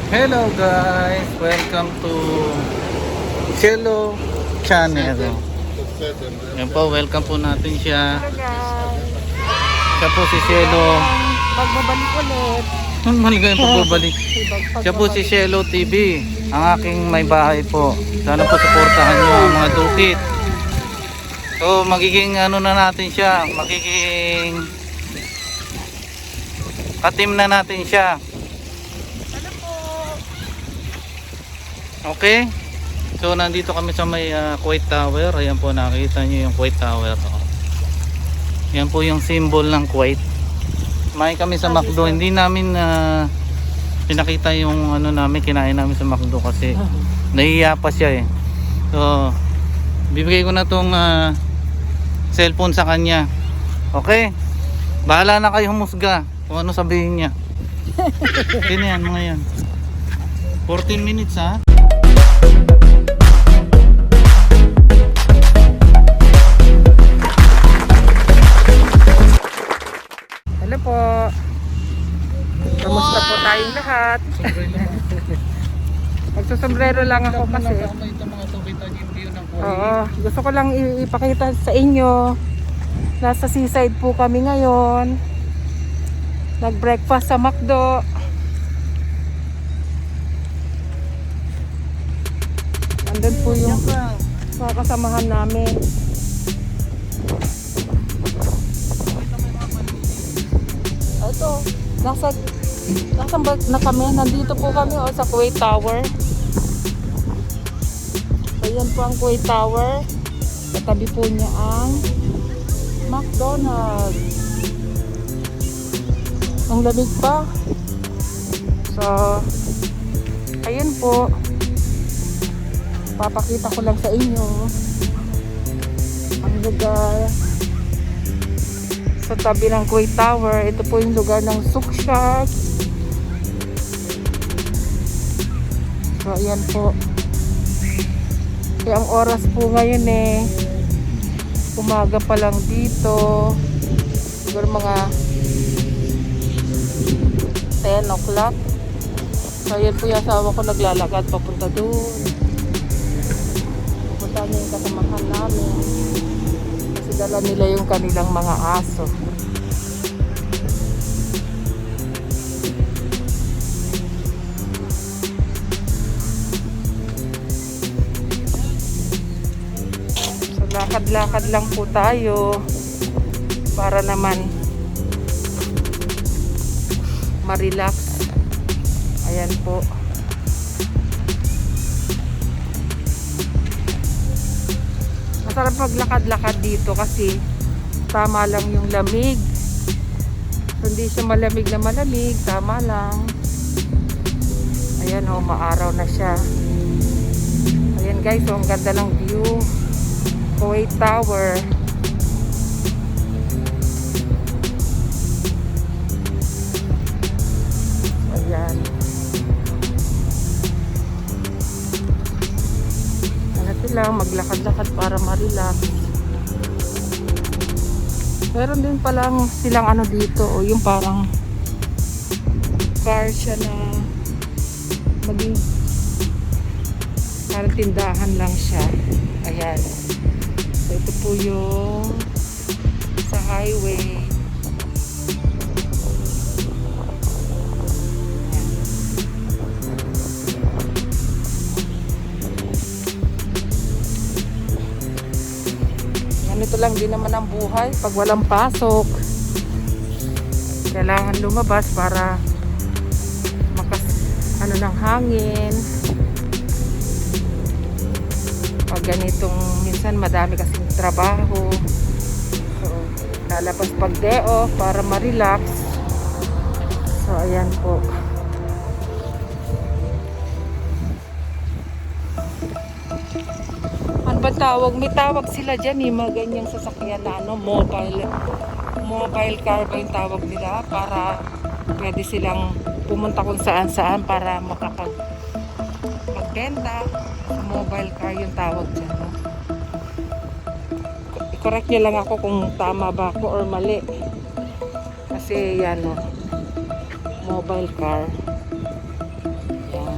Hello guys, welcome to Cielo Channel. Yan po, welcome po natin siya. Hello guys. Siya po si Cielo. Pagbabalik ulit. Maligayang pagbabalik. Siya po si Cielo TV, ang aking may bahay po. Sana po suportahan nyo ang mga dukit. So magiging ano na natin siya, magiging katim na natin siya. Ano po? Okay. So nandito kami sa may Kuwait Tower. Ayan po, nakita nyo yung Kuwait Tower. Yan po yung symbol ng Kuwait. May kami sa McDo. Hindi namin pinakita yung ano namin, kinain namin sa McDo kasi nahihiya pa siya eh. So bibigay ko na tong cellphone sa kanya. Okay? Bahala na kayo humusga kung ano sabihin niya. Hindi na yan, mga yan. 14 minutes ha. Hello po. Kamusta po tayong lahat? Magsusombrero lang ako kasi. Oo, gusto ko lang ipakita sa inyo. Nasa seaside po kami ngayon. Nag-breakfast sa McDo. Andun po yung mga kasamahan namin. Ito, nasa na kami. Nandito po kami sa Kuwait Tower. Ayan po ang Kuwait Tower. Katabi po niya ang McDonald's. Ang lamig pa. So, ayun po. Papakita ko lang sa inyo ang lugar sa tabi ng Kuwait Tower. Ito po yung lugar ng Soukshark. So, ayan po. Kaya ang oras po ngayon umaga pa lang dito. Siguro mga 10 o'clock. So, ayan po yung asawa ko naglalakad papunta doon. Pupunta niya yung kasamahan namin. Kasi dala nila yung kanilang mga aso. So, lakad-lakad lang po tayo para naman ma-relax. Ayan po. Masarap maglakad-lakad dito kasi tama lang yung lamig. Hindi siya malamig na malamig, tama lang. Ayan o, maaraw na siya. Ayan guys, ang ganda ng view. Kuwait Tower. Ayan. Lang maglakad-lakad para ma-relax. Meron din palang silang ano dito o yung parang car siya na maging parang tindahan lang siya. Ayan. So ito po yung sa highway. Ito lang din naman ang buhay pag walang pasok. Kailangan lumabas para ano ng hangin. Pag ganitong minsan madami kasing trabaho. So, lalabas pag day off para ma-relax. So ayan po. Ba tawag? May tawag sila dyan mga ganyang sasakyan na mobile car ba yung tawag nila para pwede silang pumunta kung saan saan para magbenta. Mobile car yung tawag dyan i-correct niya lang ako kung tama ba ako or mali kasi yan mobile car yan.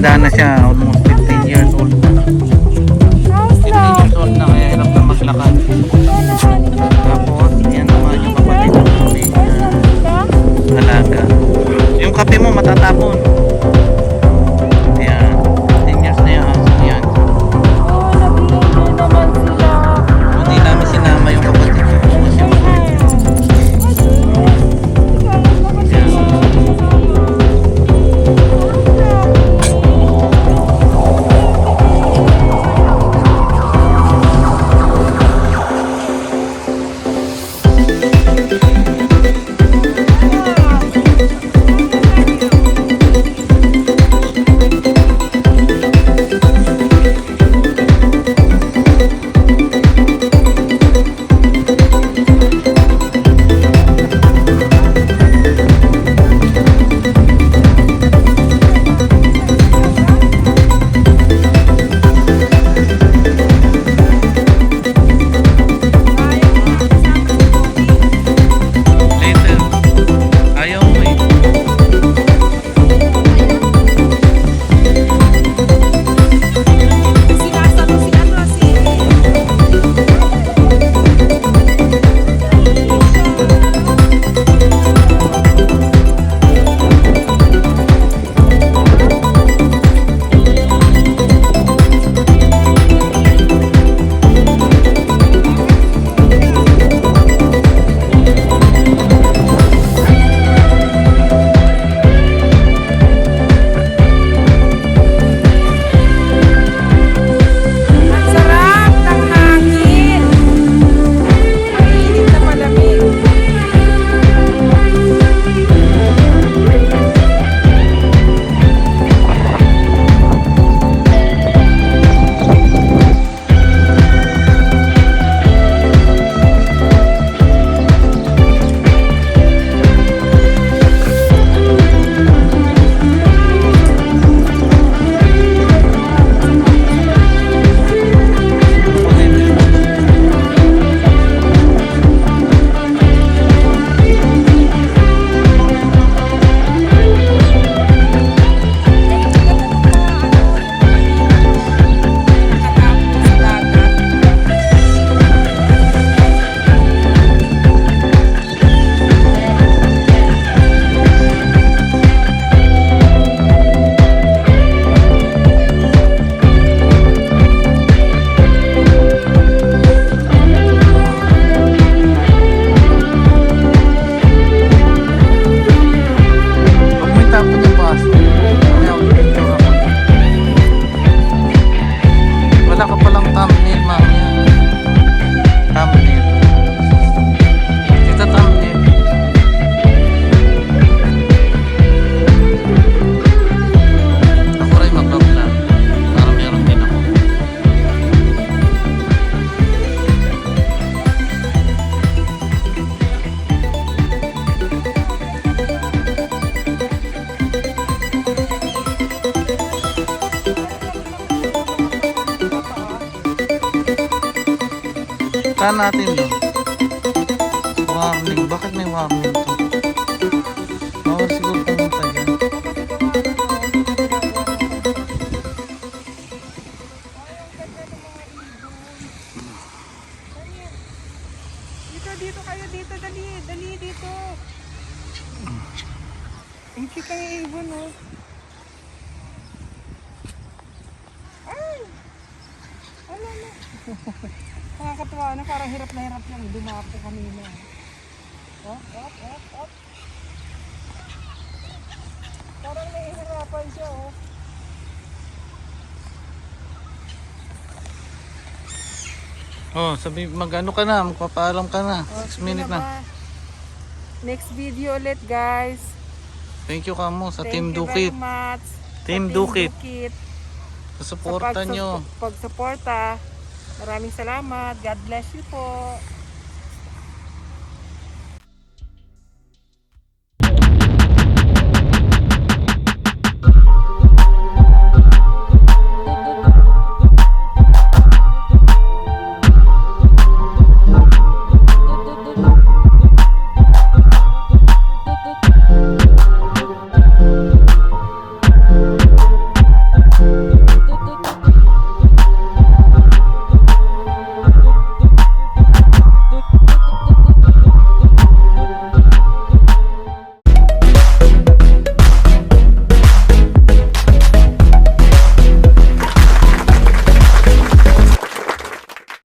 matanda na siya, almost 15 years old na. 15 years old na, kaya hirap na maglakad. Tapos, yan naman yung kapatid ng aming alaga. Yung kape mo matatapon. Yan, 10 years na yung aso yan. Hindi namin sinama yung kapatid ko. Kasi mabait. Later. Ayaw mo eh. Sarap ng hangin. Mainit na malamig. Huwag mo itapon yung baso. Ayaw, picture ako. Wala ka palang thumbnail, mamaya. Thumbnail. Ito thumbnail. Ako rin mag-vlog. Para meron din ako. Saan natin doon? Warning. Bakit may warning to? Bawal siguro pumunta dyan. Dito kayo, dito, dali dito. Ang cute ang ibon, oh. Ay! Ala na. Nakakatuwa na, parang hirap na hirap yung dumapo kanina. Op. Parang nahihirapan siya, oh. Oh, sabi mag-ano ka na, magpapaalam ka na. 6 sige minutes na. ba? Next video ulit, guys. Thank you kamo sa Thank Team you Dukit. very much. Team Sa Dukit. Dukit. Sa suporta nyo. Pagsuporta. Maraming salamat. God bless you po.